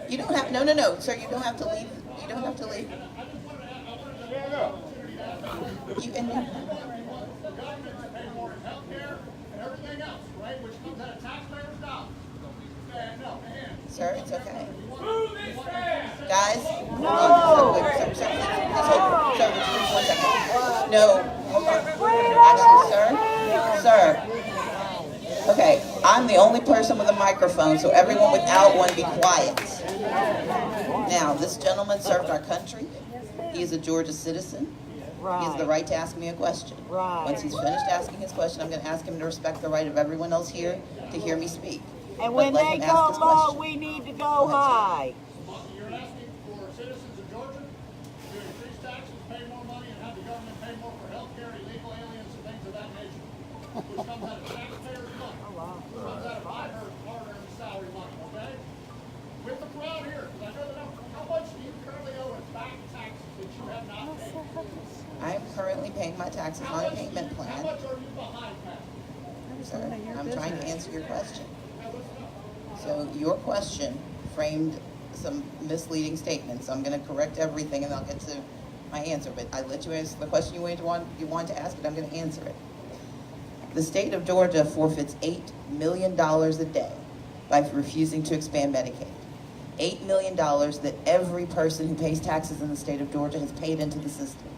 You don't have, no, sir, you don't have to leave. You don't have to leave. You, and you, sir, it's okay. Guys, hold on. Sir, please hold. Sir, please 1 second. No, hold on. Actually, sir. Okay, I'm the only person with a microphone, so everyone without one be quiet. Now, this gentleman served our country. He is a Georgia citizen. He has the right to ask me a question. Once he's finished asking his question, I'm going to ask him to respect the right of everyone else here to hear me speak. And when they go low, we need to go high. You're asking for citizens of Georgia to increase taxes, pay more money, and have the government pay more for health care, illegal aliens, and things of that nature, which comes out of taxpayers' money. Which comes out of hard-earned salary money, okay? With the crowd here, because I know the number. How much do you currently owe in back taxes that you have not paid? I am currently paying my taxes on a payment plan. How much are you behind, Pat? Sir, I'm trying to answer your question. So your question framed some misleading statements. I'm going to correct everything and I'll get to my answer. But I let you answer the question you wanted to ask it. I'm going to answer it. The state of Georgia forfeits $8 million a day by refusing to expand Medicaid. $8 million that every person who pays taxes in the state of Georgia has paid into the system.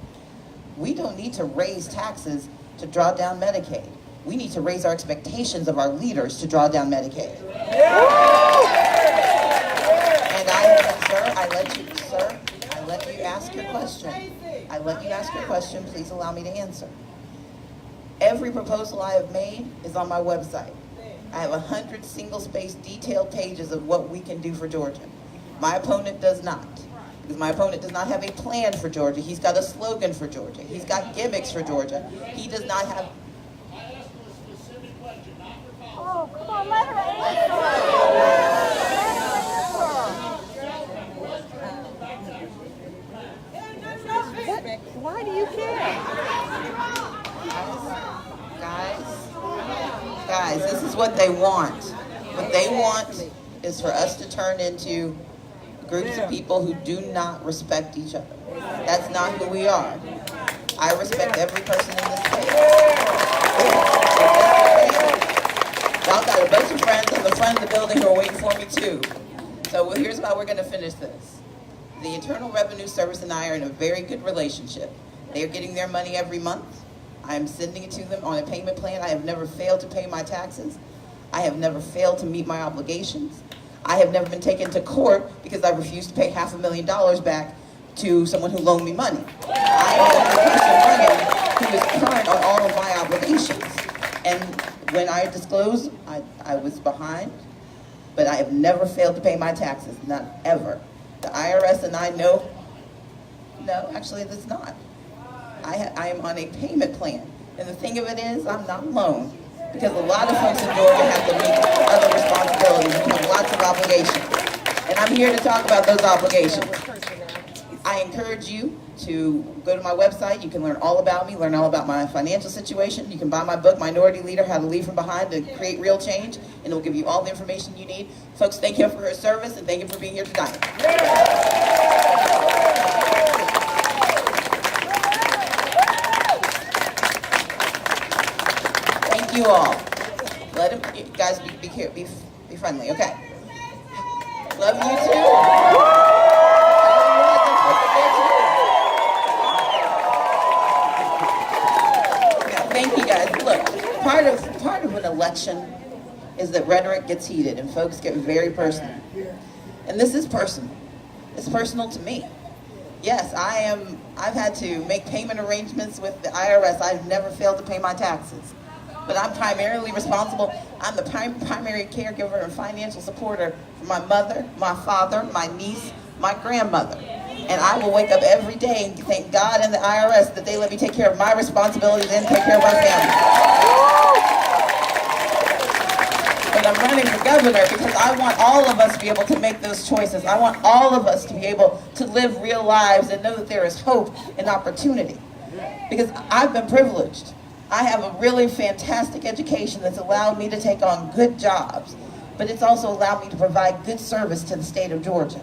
We don't need to raise taxes to draw down Medicaid. We need to raise our expectations of our leaders to draw down Medicaid. And I let you ask your question. I let you ask your question. Please allow me to answer. Every proposal I have made is on my website. I have 100 single-spaced detailed pages of what we can do for Georgia. My opponent does not. Because my opponent does not have a plan for Georgia. He's got a slogan for Georgia. He's got gimmicks for Georgia. He does not have... Oh, come on, let her answer. Why do you care? Guys, this is what they want. What they want is for us to turn into groups of people who do not respect each other. That's not who we are. I respect every person in this place. Y'all got a bunch of friends on the front of the building who are waiting for me too. So here's how we're going to finish this. The Internal Revenue Service and I are in a very good relationship. They are getting their money every month. I'm sending it to them on a payment plan. I have never failed to pay my taxes. I have never failed to meet my obligations. I have never been taken to court because I refused to pay $500,000 back to someone who loaned me money. I am the person running who is current on all of my obligations. And when I disclosed, I was behind, but I have never failed to pay my taxes, not ever. The IRS and I know, no, actually that's not. I am on a payment plan. And the thing of it is, I'm not alone. Because a lot of folks in Georgia have to meet other responsibilities and have lots of obligations. And I'm here to talk about those obligations. I encourage you to go to my website. You can learn all about me, learn all about my financial situation. You can buy my book, Minority Leader, How to Lead from Behind to Create Real Change, and it will give you all the information you need. Folks, thank you for your service, and thank you for being here tonight. Thank you all. Let him, you guys be friendly, okay? Love you too. Thank you guys. Look, part of an election is that rhetoric gets heated and folks get very personal. And this is personal. It's personal to me. Yes, I've had to make payment arrangements with the IRS. I've never failed to pay my taxes. But I'm primarily responsible. I'm the primary caregiver and financial supporter for my mother, my father, my niece, my grandmother. And I will wake up every day and thank God and the IRS that they let me take care of my responsibilities and take care of my family. But I'm running for governor because I want all of us to be able to make those choices. I want all of us to be able to live real lives and know that there is hope and opportunity. Because I've been privileged. I have a really fantastic education that's allowed me to take on good jobs. but it's also allowed me to provide good service to the state of Georgia.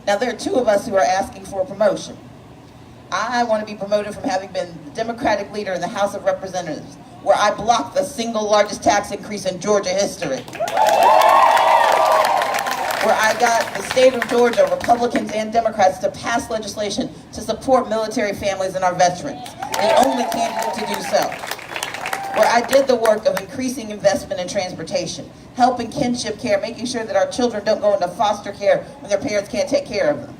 Now, there are two of us who are asking for a promotion. I want to be promoted from having been the Democratic leader in the House of Representatives, where I blocked the single largest tax increase in Georgia history. Where I got the state of Georgia, Republicans and Democrats, to pass legislation to support military families and our veterans. The only candidate to do so. Where I did the work of increasing investment in transportation, helping kinship care, making sure that our children don't go into foster care when their parents can't take care of them.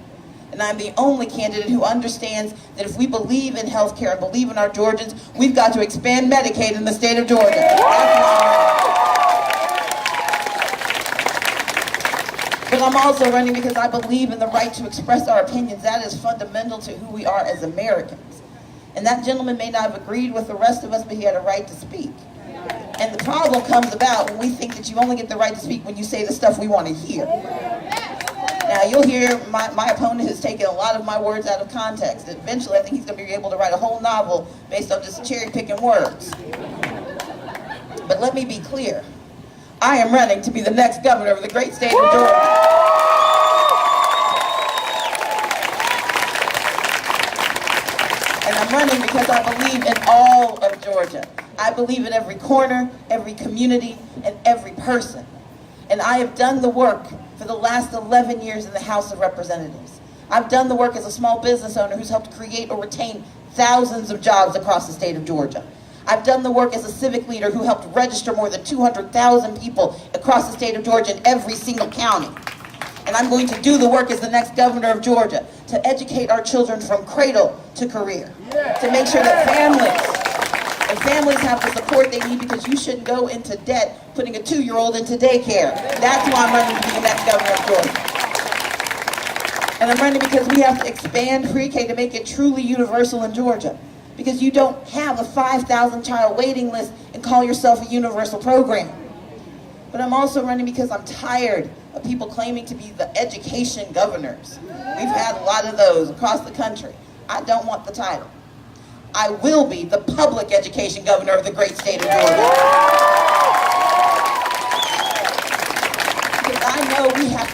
And I'm the only candidate who understands that if we believe in health care and believe in our Georgians, we've got to expand Medicaid in the state of Georgia. But I'm also running because I believe in the right to express our opinions. That is fundamental to who we are as Americans. And that gentleman may not have agreed with the rest of us, but he had a right to speak. And the problem comes about when we think that you only get the right to speak when you say the stuff we want to hear. Now, you'll hear my opponent has taken a lot of my words out of context. Eventually, I think he's going to be able to write a whole novel based on just cherry-picking words. But let me be clear. I am running to be the next governor of the great state of Georgia. And I'm running because I believe in all of Georgia. I believe in every corner, every community, and every person. And I have done the work for the last 11 years in the House of Representatives. I've done the work as a small business owner who's helped create or retain thousands of jobs across the state of Georgia. I've done the work as a civic leader who helped register more than 200,000 people across the state of Georgia in every single county. And I'm going to do the work as the next governor of Georgia to educate our children from cradle to career, to make sure that families have the support they need, because you shouldn't go into debt putting a 2-year-old into daycare. That's why I'm running to be the next governor of Georgia. And I'm running because we have to expand pre-K to make it truly universal in Georgia. Because you don't have a 5,000 child waiting list and call yourself a universal program. But I'm also running because I'm tired of people claiming to be the education governors. We've had a lot of those across the country. I don't want the title. I will be the public education governor of the great state of Georgia. Because I know we have